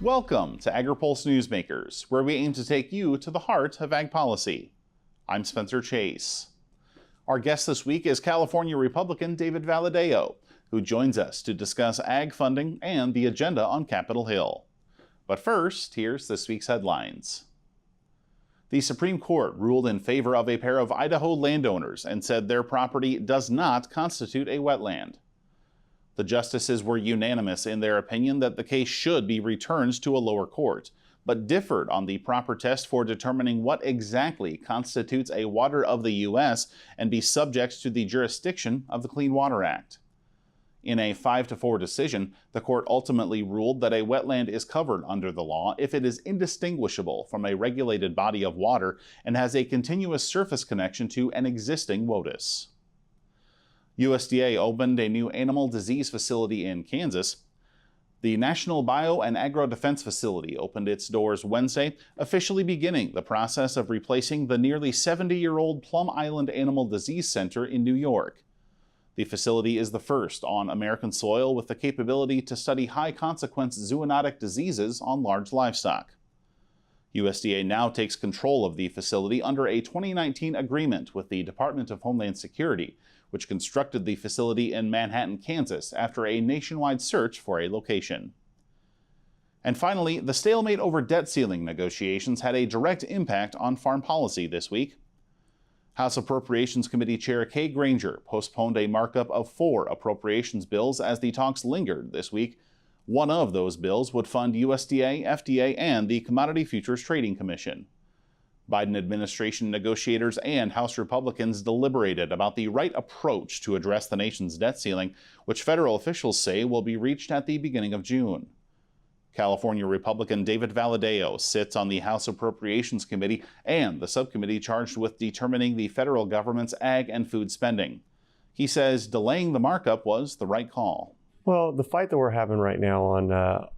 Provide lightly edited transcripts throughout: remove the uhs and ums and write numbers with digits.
Welcome to Agri-Pulse Newsmakers, where we aim to take you to the heart of ag policy. I'm Spencer Chase. Our guest this week is California Republican David Valadao, who joins us to discuss ag funding and the agenda on Capitol Hill. But first, here's this week's headlines. The Supreme Court ruled in favor of a pair of Idaho landowners and said their property does not constitute a wetland. The justices were unanimous in their opinion that the case should be returned to a lower court, but differed on the proper test for determining what exactly constitutes a water of the U.S. and be subject to the jurisdiction of the Clean Water Act. In a 5-4 decision, the court ultimately ruled that a wetland is covered under the law if it is indistinguishable from a regulated body of water and has a continuous surface connection to an existing WOTUS. USDA opened a new animal disease facility in Kansas. The National Bio and Agro Defense Facility opened its doors Wednesday, officially beginning the process of replacing the nearly 70-year-old Plum Island Animal Disease Center in New York. The facility is the first on American soil with the capability to study high-consequence zoonotic diseases on large livestock. USDA now takes control of the facility under a 2019 agreement with the Department of Homeland Security, which constructed the facility in Manhattan, Kansas, after a nationwide search for a location. And finally, the stalemate over debt ceiling negotiations had a direct impact on farm policy this week. House Appropriations Committee Chair Kay Granger postponed a markup of 4 appropriations bills as the talks lingered this week. One of those bills would fund USDA, FDA, and the Commodity Futures Trading Commission. Biden administration negotiators and House Republicans deliberated about the right approach to address the nation's debt ceiling, which federal officials say will be reached at the beginning of June. California Republican David Valadao sits on the House Appropriations Committee and the subcommittee charged with determining the federal government's ag and food spending. He says delaying the markup was the right call. Well, the fight that we're having right now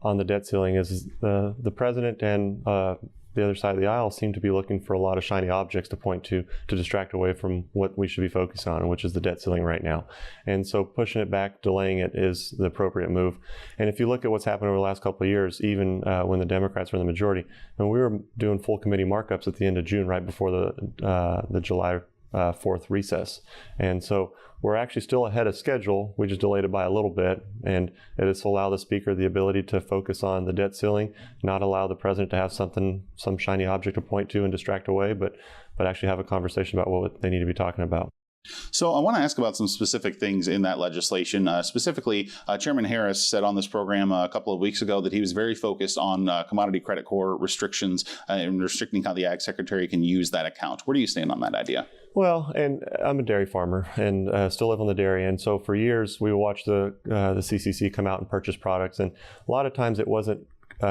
on the debt ceiling is the president and the other side of the aisle seem to be looking for a lot of shiny objects to point to distract away from what we should be focused on, which is the debt ceiling right now. And so pushing it back, delaying it is the appropriate move. And if you look at what's happened over the last couple of years, even when the Democrats were in the majority, and we were doing full committee markups at the end of June, right before the July 4th recess. And so we're actually still ahead of schedule. We just delayed it by a little bit, and it is to allow the speaker the ability to focus on the debt ceiling, not allow the president to have some shiny object to point to and distract away, but actually have a conversation about what they need to be talking about. So I want to ask about some specific things in that legislation. Specifically, Chairman Harris said on this program a couple of weeks ago that he was very focused on commodity credit corps restrictions and restricting how the ag secretary can use that account. Where do you stand on that idea? Well, and I'm a dairy farmer and still live on the dairy. And so for years, we watched the CCC come out and purchase products. And a lot of times it wasn't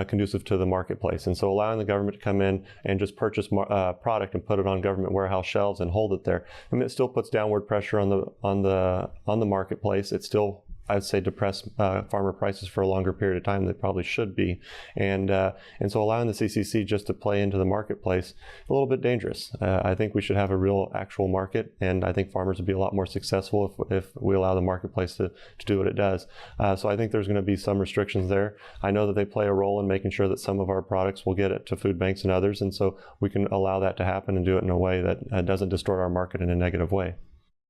conducive to the marketplace. And so allowing the government to come in and just purchase product and put it on government warehouse shelves and hold it there, I mean, it still puts downward pressure on the marketplace. It still, I'd say, depress farmer prices for a longer period of time than they probably should be. And so allowing the CCC just to play into the marketplace, a little bit dangerous. I think we should have a real actual market, and I think farmers would be a lot more successful if we allow the marketplace to do what it does. So I think there's going to be some restrictions there. I know that they play a role in making sure that some of our products will get it to food banks and others, and so we can allow that to happen and do it in a way that doesn't distort our market in a negative way.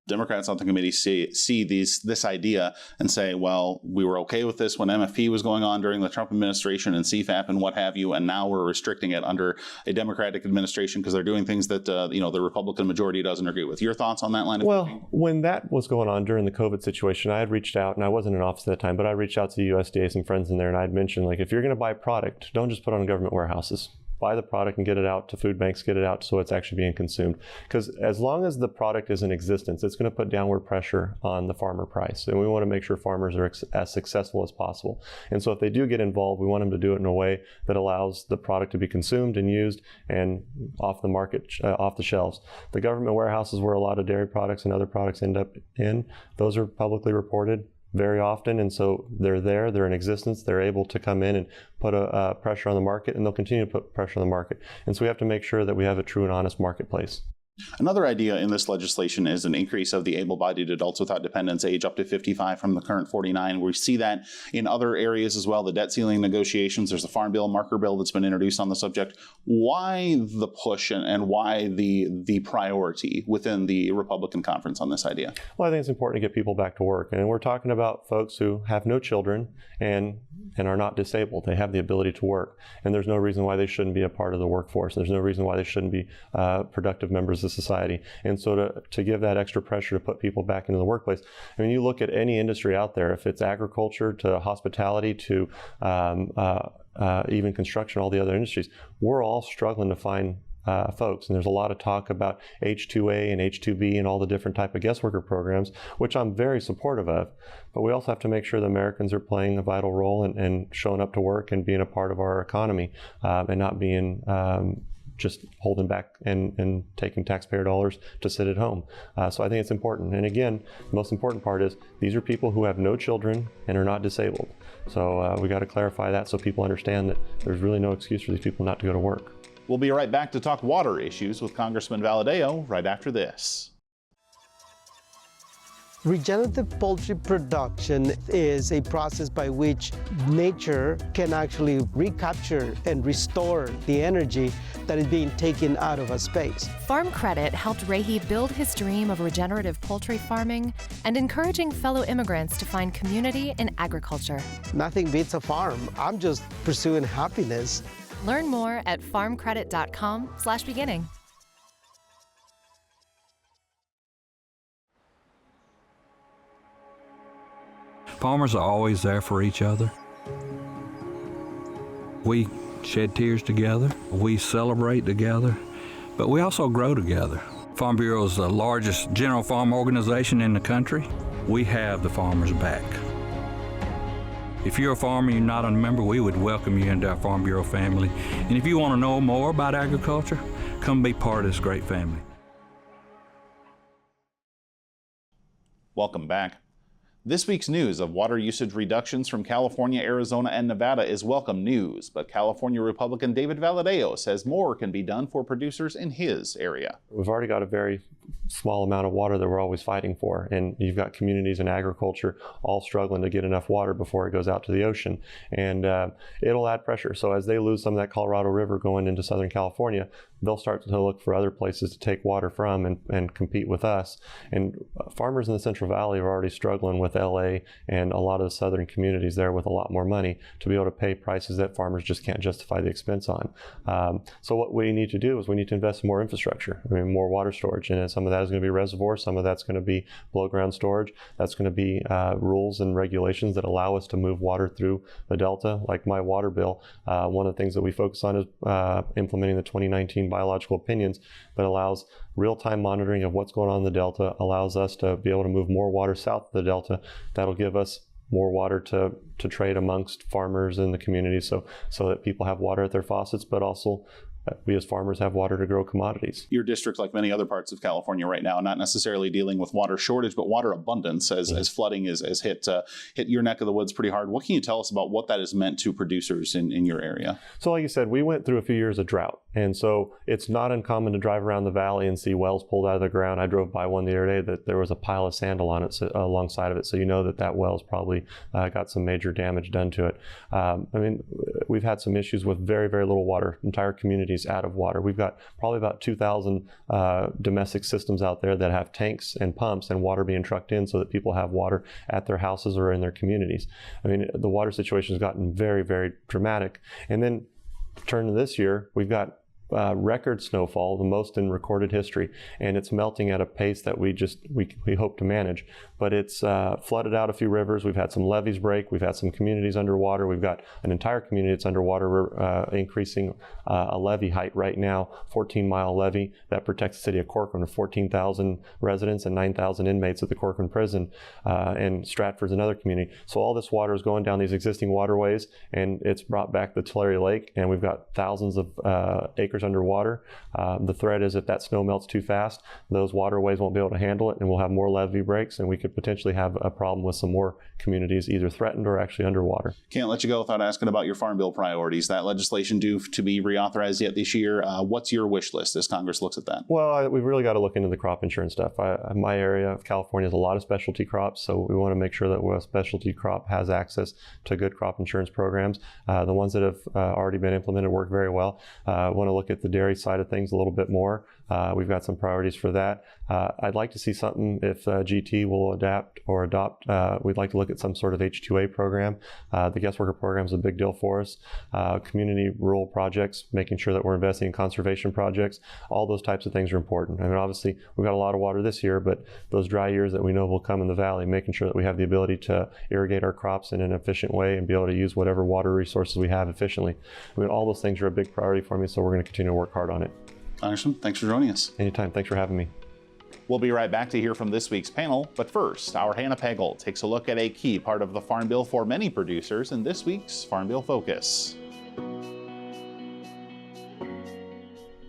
Democrats on the committee see this idea and say, well, we were okay with this when MFP was going on during the Trump administration and CFAP and what have you, and now we're restricting it under a Democratic administration because they're doing things that the Republican majority doesn't agree with. Your thoughts on that line of thinking? Well, when that was going on during the COVID situation, I had reached out, and I wasn't in office at that time, but I reached out to the USDA, some friends in there, and I'd mentioned, like, if you're going to buy a product, don't just put it on government warehouses. Buy the product and get it out to food banks, get it out so it's actually being consumed. Because as long as the product is in existence, it's going to put downward pressure on the farmer price. And we want to make sure farmers are as successful as possible. And so if they do get involved, we want them to do it in a way that allows the product to be consumed and used and off the market, off the shelves. The government warehouses where a lot of dairy products and other products end up in, those are publicly reported very often, and so they're there, they're in existence, they're able to come in and put a pressure on the market, and they'll continue to put pressure on the market. And so we have to make sure that we have a true and honest marketplace. Another idea in this legislation is an increase of the able-bodied adults without dependents age up to 55 from the current 49. We see that in other areas as well, the debt ceiling negotiations. There's a farm bill, marker bill that's been introduced on the subject. Why the push and why the priority within the Republican conference on this idea? Well, I think it's important to get people back to work. And we're talking about folks who have no children and are not disabled. They have the ability to work. And there's no reason why they shouldn't be a part of the workforce. There's no reason why they shouldn't be productive members of society. And so to give that extra pressure to put people back into the workplace, I mean, you look at any industry out there, if it's agriculture to hospitality to even construction, all the other industries, we're all struggling to find folks. And there's a lot of talk about H-2A and H-2B and all the different type of guest worker programs, which I'm very supportive of. But we also have to make sure the Americans are playing a vital role and showing up to work and being a part of our economy and not being just holding back and taking taxpayer dollars to sit at home. So I think it's important. And again, the most important part is these are people who have no children and are not disabled. So we got to clarify that so people understand that there's really no excuse for these people not to go to work. We'll be right back to talk water issues with Congressman Valadao right after this. Regenerative poultry production is a process by which nature can actually recapture and restore the energy that is being taken out of a space. Farm Credit helped Rahi build his dream of regenerative poultry farming and encouraging fellow immigrants to find community in agriculture. Nothing beats a farm. I'm just pursuing happiness. Learn more at farmcredit.com/beginning. Farmers are always there for each other. We shed tears together, we celebrate together, but we also grow together. Farm Bureau is the largest general farm organization in the country. We have the farmers' back. If you're a farmer and you're not a member, we would welcome you into our Farm Bureau family. And if you want to know more about agriculture, come be part of this great family. Welcome back. This week's news of water usage reductions from California, Arizona, and Nevada is welcome news, but California Republican David Valadao says more can be done for producers in his area. We've already got a very small amount of water that we're always fighting for, and you've got communities in agriculture all struggling to get enough water before it goes out to the ocean, and it'll add pressure. So as they lose some of that Colorado River going into Southern California, they'll start to look for other places to take water from and compete with us. And farmers in the Central Valley are already struggling with LA and a lot of the southern communities there with a lot more money to be able to pay prices that farmers just can't justify the expense on. So what we need to do is we need to invest in more infrastructure, more water storage. And some of that is going to be reservoirs, some of that's going to be below ground storage. That's going to be rules and regulations that allow us to move water through the Delta. Like my water bill, one of the things that we focus on is implementing the 2019 biological opinions that allows real-time monitoring of what's going on in the Delta, allows us to be able to move more water south of the Delta. That'll give us more water to trade amongst farmers in the community so that people have water at their faucets, but also we as farmers have water to grow commodities. Your district, like many other parts of California right now, not necessarily dealing with water shortage, but water abundance as flooding has hit your neck of the woods pretty hard. What can you tell us about what that has meant to producers in your area? So like you said, we went through a few years of drought. And so it's not uncommon to drive around the valley and see wells pulled out of the ground. I drove by one the other day that there was a pile of sand on it alongside of it. So you know that well's probably got some major damage done to it. We've had some issues with very, very little water. Entire communities out of water. We've got probably about 2,000 domestic systems out there that have tanks and pumps and water being trucked in so that people have water at their houses or in their communities. The water situation has gotten very, very dramatic. And then turn to this year, we've got record snowfall, the most in recorded history, and it's melting at a pace that we hope to manage. But it's flooded out a few rivers. We've had some levees break. We've had some communities underwater. We've got an entire community that's underwater. We're increasing a levee height right now, 14-mile levee that protects the city of Corcoran with 14,000 residents and 9,000 inmates at the Corcoran prison, and Stratford's another community. So all this water is going down these existing waterways, and it's brought back the Tulare Lake, and we've got thousands of acres acres underwater. The threat is if that snow melts too fast, those waterways won't be able to handle it, and we'll have more levee breaks, and we could potentially have a problem with some more communities either threatened or actually underwater. Can't let you go without asking about your Farm Bill priorities. That legislation due to be reauthorized yet this year. What's your wish list as Congress looks at that? Well, we've really got to look into the crop insurance stuff. My area of California has a lot of specialty crops, so we want to make sure that a specialty crop has access to good crop insurance programs. The ones that have already been implemented work very well. I want to look at the dairy side of things a little bit more. We've got some priorities for that. I'd like to see something if GT will adapt or adopt. We'd like to look at some sort of H-2A program. The guest worker program is a big deal for us. Community rural projects, making sure that we're investing in conservation projects. All those types of things are important. I mean, obviously, we've got a lot of water this year, but those dry years that we know will come in the valley, making sure that we have the ability to irrigate our crops in an efficient way and be able to use whatever water resources we have efficiently. I mean, all those things are a big priority for me, so we're going to continue to work hard on it. Congressman, thanks for joining us. Anytime. Thanks for having me. We'll be right back to hear from this week's panel, but first, our Hannah Pagel takes a look at a key part of the Farm Bill for many producers in this week's Farm Bill Focus.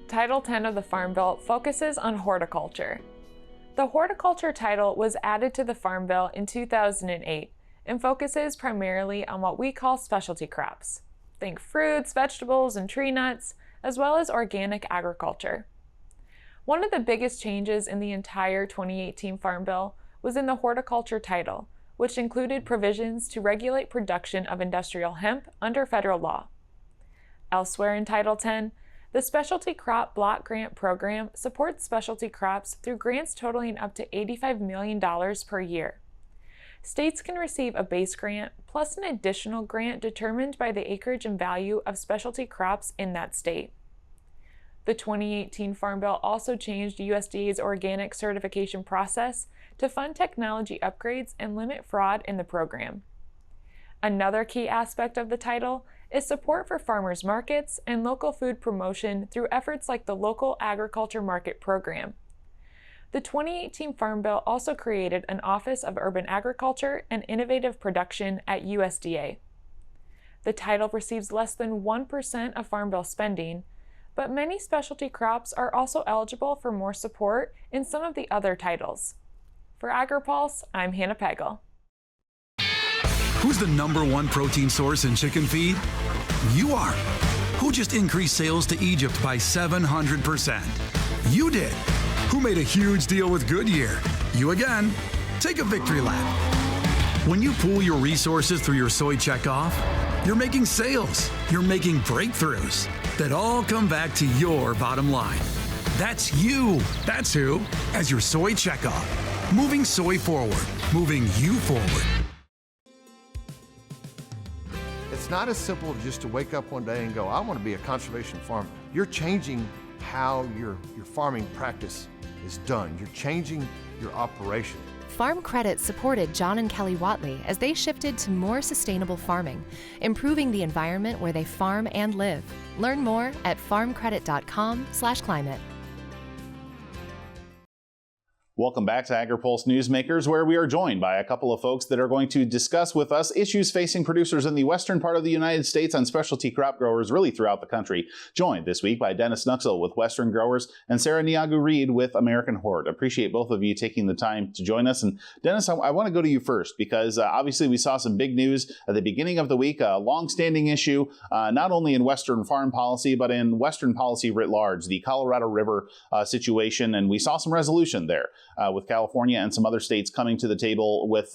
Title 10 of the Farm Bill focuses on horticulture. The horticulture title was added to the Farm Bill in 2008 and focuses primarily on what we call specialty crops. Think fruits, vegetables, and tree nuts, as well as organic agriculture. One of the biggest changes in the entire 2018 Farm Bill was in the horticulture title, which included provisions to regulate production of industrial hemp under federal law. Elsewhere in Title 10, the Specialty Crop Block Grant Program supports specialty crops through grants totaling up to $85 million per year. States can receive a base grant plus an additional grant determined by the acreage and value of specialty crops in that state. The 2018 Farm Bill also changed USDA's organic certification process to fund technology upgrades and limit fraud in the program. Another key aspect of the title is support for farmers markets and local food promotion through efforts like the Local Agriculture Market Program. The 2018 Farm Bill also created an Office of Urban Agriculture and Innovative Production at USDA. The title receives less than 1% of Farm Bill spending, but many specialty crops are also eligible for more support in some of the other titles. For Agri-Pulse, I'm Hannah Pagel. Who's the #1 protein source in chicken feed? You are. Who just increased sales to Egypt by 700%? You did. Who made a huge deal with Goodyear? You again. Take a victory lap. When you pool your resources through your soy checkoff, you're making sales, you're making breakthroughs that all come back to your bottom line. That's you. That's who, as your soy checkoff. Moving soy forward, moving you forward. It's not as simple just to wake up one day and go, I want to be a conservation farmer. You're changing how your farming practice is done. You're changing your operation. Farm Credit supported John and Kelly Watley as they shifted to more sustainable farming, improving the environment where they farm and live. Learn more at farmcredit.com/climate. Welcome back to Agri-Pulse Newsmakers, where we are joined by a couple of folks that are going to discuss with us issues facing producers in the western part of the United States and specialty crop growers really throughout the country. Joined this week by Dennis Nuxoll with Western Growers and Sara Neagu-Reed with AmericanHort. Appreciate both of you taking the time to join us. And Dennis, I want to go to you first because obviously we saw some big news at the beginning of the week, a long-standing issue, not only in Western farm policy, but in Western policy writ large, the Colorado River situation. And we saw some resolution there. With California and some other states coming to the table with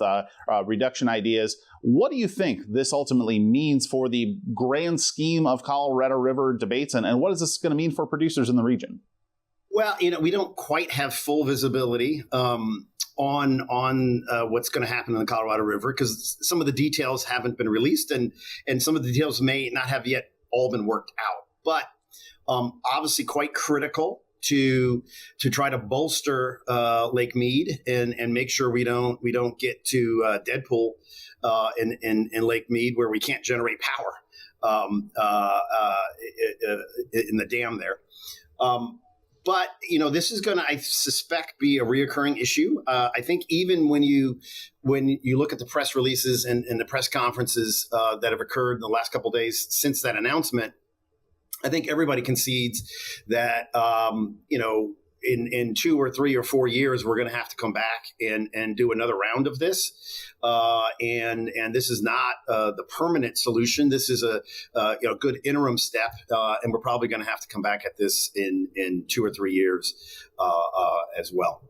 reduction ideas. What do you think this ultimately means for the grand scheme of Colorado River debates, and what is this going to mean for producers in the region? Well, we don't quite have full visibility on what's going to happen in the Colorado River because some of the details haven't been released, and some of the details may not have yet all been worked out. But obviously, quite critical to try to bolster Lake Mead and make sure we don't get to Deadpool in Lake Mead where we can't generate power in the dam there. But this is going to, I suspect, be a reoccurring issue. I think even when you look at the press releases and the press conferences that have occurred in the last couple of days since that announcement, I think everybody concedes that, in 2 or 3 or 4 years, we're going to have to come back and do another round of this. And this is not the permanent solution. This is a good interim step. And we're probably going to have to come back at this in 2 or 3 years as well.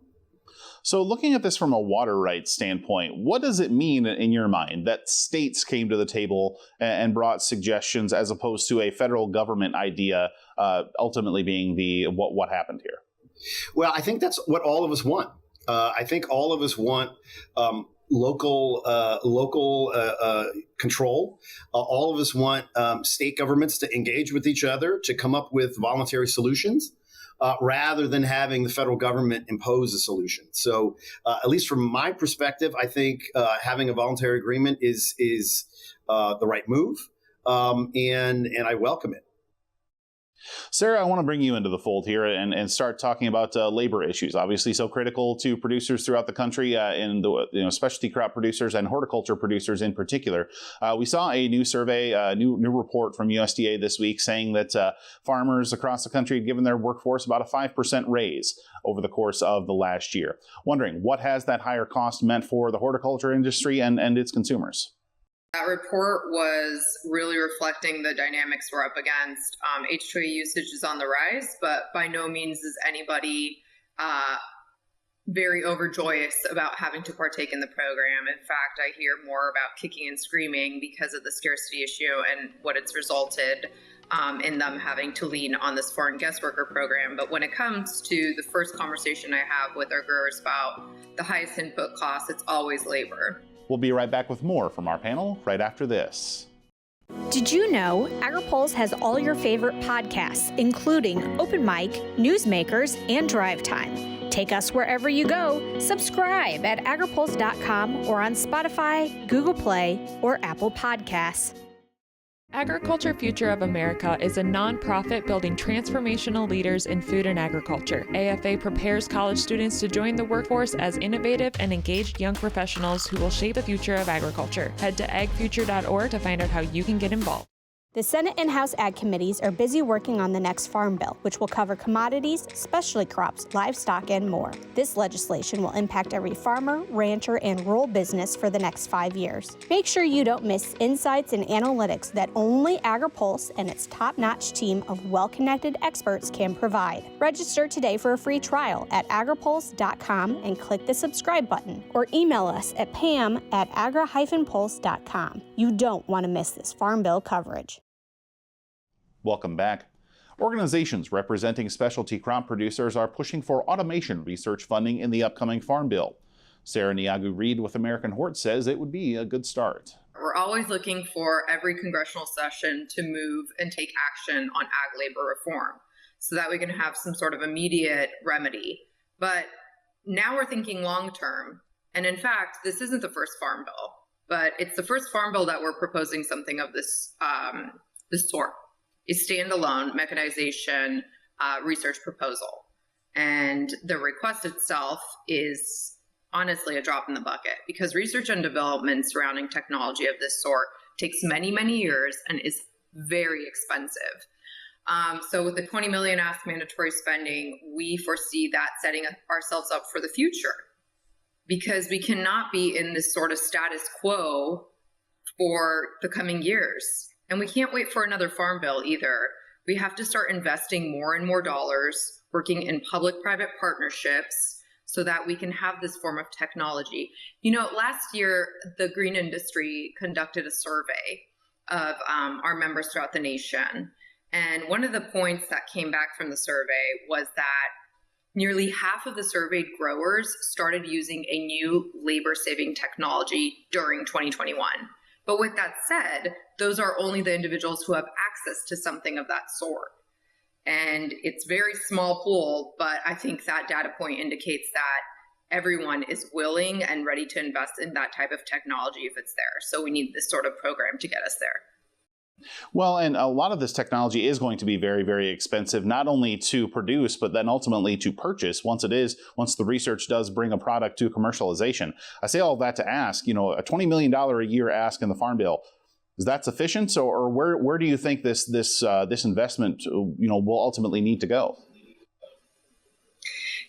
So looking at this from a water rights standpoint, what does it mean in your mind that states came to the table and brought suggestions as opposed to a federal government idea ultimately being what happened here? Well, I think that's what all of us want. I think all of us want local control. All of us want state governments to engage with each other to come up with voluntary solutions. Rather than having the federal government impose a solution. So at least from my perspective, I think having a voluntary agreement is the right move, and I welcome it. Sara, I want to bring you into the fold here and start talking about labor issues, obviously so critical to producers throughout the country, and the specialty crop producers and horticulture producers in particular. We saw a new survey, new report from USDA this week saying that farmers across the country had given their workforce about a 5% raise over the course of the last year. Wondering, what has that higher cost meant for the horticulture industry and its consumers? That report was really reflecting the dynamics we're up against. H2A usage is on the rise, but by no means is anybody very overjoyous about having to partake in the program. In fact, I hear more about kicking and screaming because of the scarcity issue and what it's resulted in them having to lean on this foreign guest worker program. But when it comes to the first conversation I have with our growers about the highest input costs, it's always labor. We'll be right back with more from our panel right after this. Did you know Agri-Pulse has all your favorite podcasts, including Open Mic, Newsmakers, and Drive Time? Take us wherever you go. Subscribe at agripulse.com or on Spotify, Google Play, or Apple Podcasts. Agriculture Future of America is a nonprofit building transformational leaders in food and agriculture. AFA prepares college students to join the workforce as innovative and engaged young professionals who will shape the future of agriculture. Head to agfuture.org to find out how you can get involved. The Senate and House Ag Committees are busy working on the next Farm Bill, which will cover commodities, specialty crops, livestock, and more. This legislation will impact every farmer, rancher, and rural business for the next 5 years. Make sure you don't miss insights and analytics that only Agri-Pulse and its top-notch team of well-connected experts can provide. Register today for a free trial at agripulse.com and click the subscribe button, or email us at pam@agri-pulse.com. You don't want to miss this Farm Bill coverage. Welcome back. Organizations representing specialty crop producers are pushing for automation research funding in the upcoming Farm Bill. Sara Neagu-Reed with AmericanHort says it would be a good start. We're always looking for every congressional session to move and take action on ag labor reform so that we can have some sort of immediate remedy. But now we're thinking long term. And in fact, this isn't the first Farm Bill, but it's the first Farm Bill that we're proposing something of this sort. A standalone mechanization research proposal. And the request itself is honestly a drop in the bucket because research and development surrounding technology of this sort takes many, many years and is very expensive. So with the $20 million asked mandatory spending, we foresee that setting ourselves up for the future because we cannot be in this sort of status quo for the coming years. And we can't wait for another Farm Bill either. We have to start investing more and more dollars, working in public-private partnerships so that we can have this form of technology. You know, last year, the green industry conducted a survey of our members throughout the nation. And one of the points that came back from the survey was that nearly half of the surveyed growers started using a new labor-saving technology during 2021. But with that said, those are only the individuals who have access to something of that sort. And it's very small pool, but I think that data point indicates that everyone is willing and ready to invest in that type of technology if it's there. So we need this sort of program to get us there. Well, and a lot of this technology is going to be very, very expensive, not only to produce, but then ultimately to purchase once the research does bring a product to commercialization. I say all that to ask, a $20 million a year ask in the Farm Bill, Is that sufficient? Or where do you think this investment will ultimately need to go?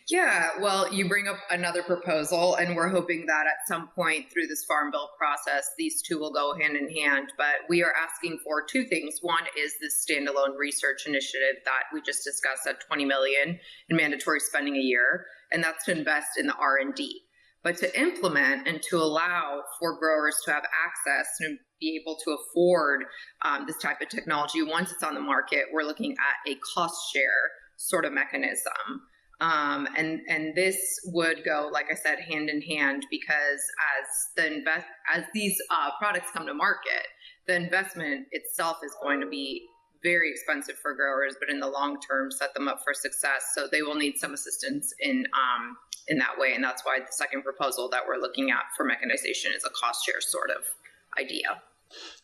Yeah, well, you bring up another proposal, and we're hoping that at some point through this Farm Bill process, these two will go hand in hand. But we are asking for two things. One is this standalone research initiative that we just discussed at $20 million in mandatory spending a year, and that's to invest in the R&D. But to implement and to allow for growers to have access and be able to afford this type of technology once it's on the market, we're looking at a cost share sort of mechanism. And this would go, like I said, hand in hand, because as these products come to market, the investment itself is going to be very expensive for growers, but in the long term, set them up for success. So they will need some assistance in that way, and that's why the second proposal that we're looking at for mechanization is a cost share sort of idea.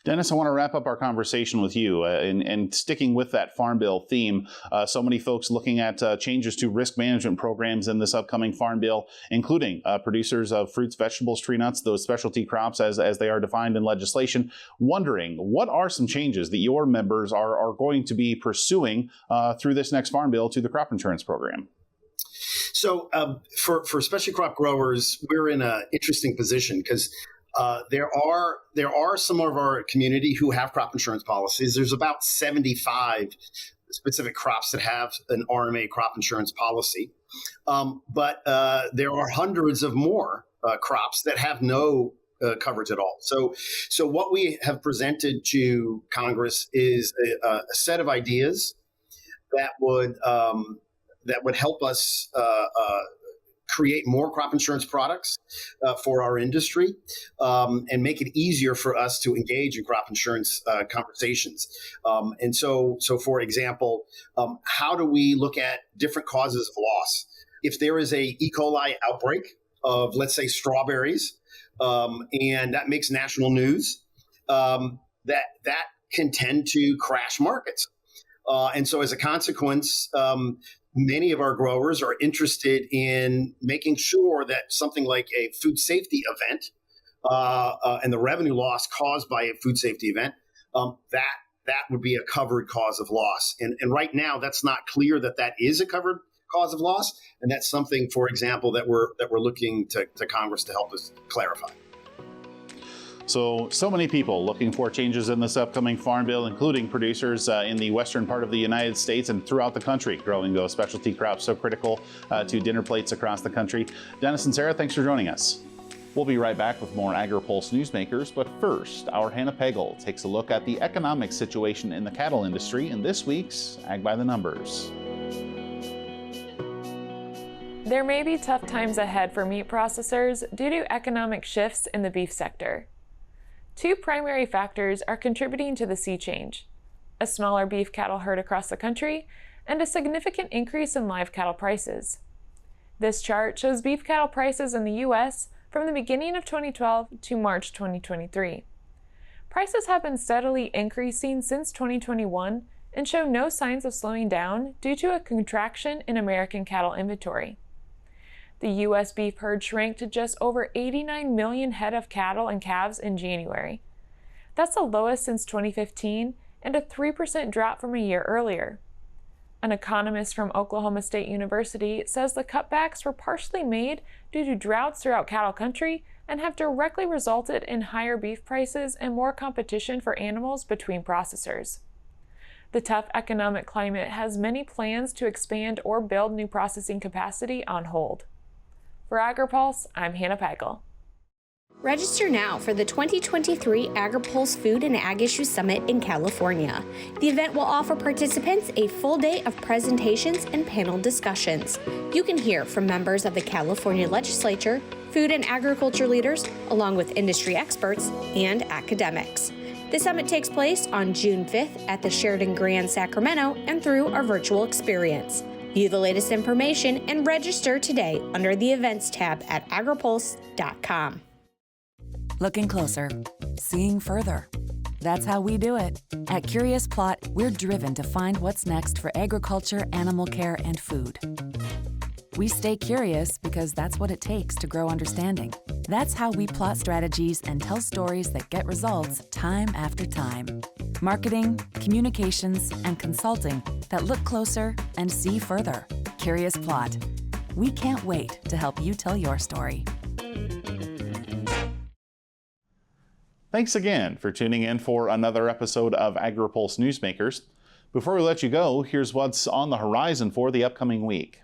Dennis, I want to wrap up our conversation with you and sticking with that Farm Bill theme. So many folks looking at changes to risk management programs in this upcoming Farm Bill, including producers of fruits, vegetables, tree nuts, those specialty crops as they are defined in legislation, wondering what are some changes that your members are going to be pursuing through this next Farm Bill to the crop insurance program? So for specialty crop growers, we're in an interesting position because there are some of our community who have crop insurance policies. There's about 75 specific crops that have an RMA crop insurance policy. But there are hundreds of more crops that have no coverage at all. So what we have presented to Congress is a set of ideas that would help us create more crop insurance products for our industry and make it easier for us to engage in crop insurance conversations. And so for example, how do we look at different causes of loss? If there is a E. coli outbreak of, let's say, strawberries, and that makes national news, that can tend to crash markets. And so as a consequence, many of our growers are interested in making sure that something like a food safety event and the revenue loss caused by a food safety event, that would be a covered cause of loss. And right now, that's not clear that is a covered cause of loss. And that's something, for example, that we're looking to Congress to help us clarify. So many people looking for changes in this upcoming Farm Bill, including producers in the western part of the United States and throughout the country, growing those specialty crops so critical to dinner plates across the country. Dennis and Sara, thanks for joining us. We'll be right back with more Agri-Pulse Newsmakers, but first, our Hannah Pagel takes a look at the economic situation in the cattle industry in this week's Ag by the Numbers. There may be tough times ahead for meat processors due to economic shifts in the beef sector. Two primary factors are contributing to the sea change: a smaller beef cattle herd across the country and a significant increase in live cattle prices. This chart shows beef cattle prices in the U.S. from the beginning of 2012 to March 2023. Prices have been steadily increasing since 2021 and show no signs of slowing down due to a contraction in American cattle inventory. The U.S. beef herd shrank to just over 89 million head of cattle and calves in January. That's the lowest since 2015 and a 3% drop from a year earlier. An economist from Oklahoma State University says the cutbacks were partially made due to droughts throughout cattle country and have directly resulted in higher beef prices and more competition for animals between processors. The tough economic climate has many plans to expand or build new processing capacity on hold. For Agri-Pulse, I'm Hannah Pagel. Register now for the 2023 Agri-Pulse Food and Ag Issues Summit in California. The event will offer participants a full day of presentations and panel discussions. You can hear from members of the California Legislature, food and agriculture leaders, along with industry experts and academics. The summit takes place on June 5th at the Sheraton Grand Sacramento and through our virtual experience. View the latest information and register today under the Events tab at agripulse.com. Looking closer, seeing further. That's how we do it. At Curious Plot, we're driven to find what's next for agriculture, animal care, and food. We stay curious because that's what it takes to grow understanding. That's how we plot strategies and tell stories that get results time after time. Marketing, communications, and consulting that look closer and see further. Curious Plot. We can't wait to help you tell your story. Thanks again for tuning in for another episode of Agri-Pulse Newsmakers. Before we let you go, here's what's on the horizon for the upcoming week.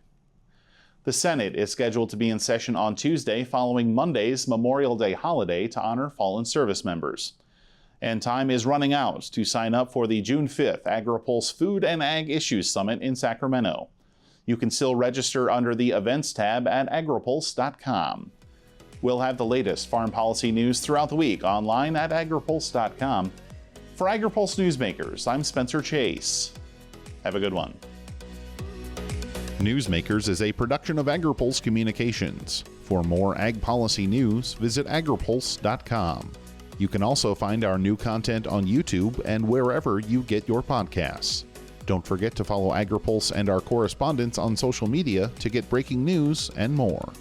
The Senate is scheduled to be in session on Tuesday following Monday's Memorial Day holiday to honor fallen service members. And time is running out to sign up for the June 5th Agri-Pulse Food and Ag Issues Summit in Sacramento. You can still register under the Events tab at agripulse.com. We'll have the latest farm policy news throughout the week online at agripulse.com. For Agri-Pulse Newsmakers, I'm Spencer Chase. Have a good one. Newsmakers is a production of Agri-Pulse Communications. For more ag policy news, visit agripulse.com. You can also find our new content on YouTube and wherever you get your podcasts. Don't forget to follow Agri-Pulse and our correspondents on social media to get breaking news and more.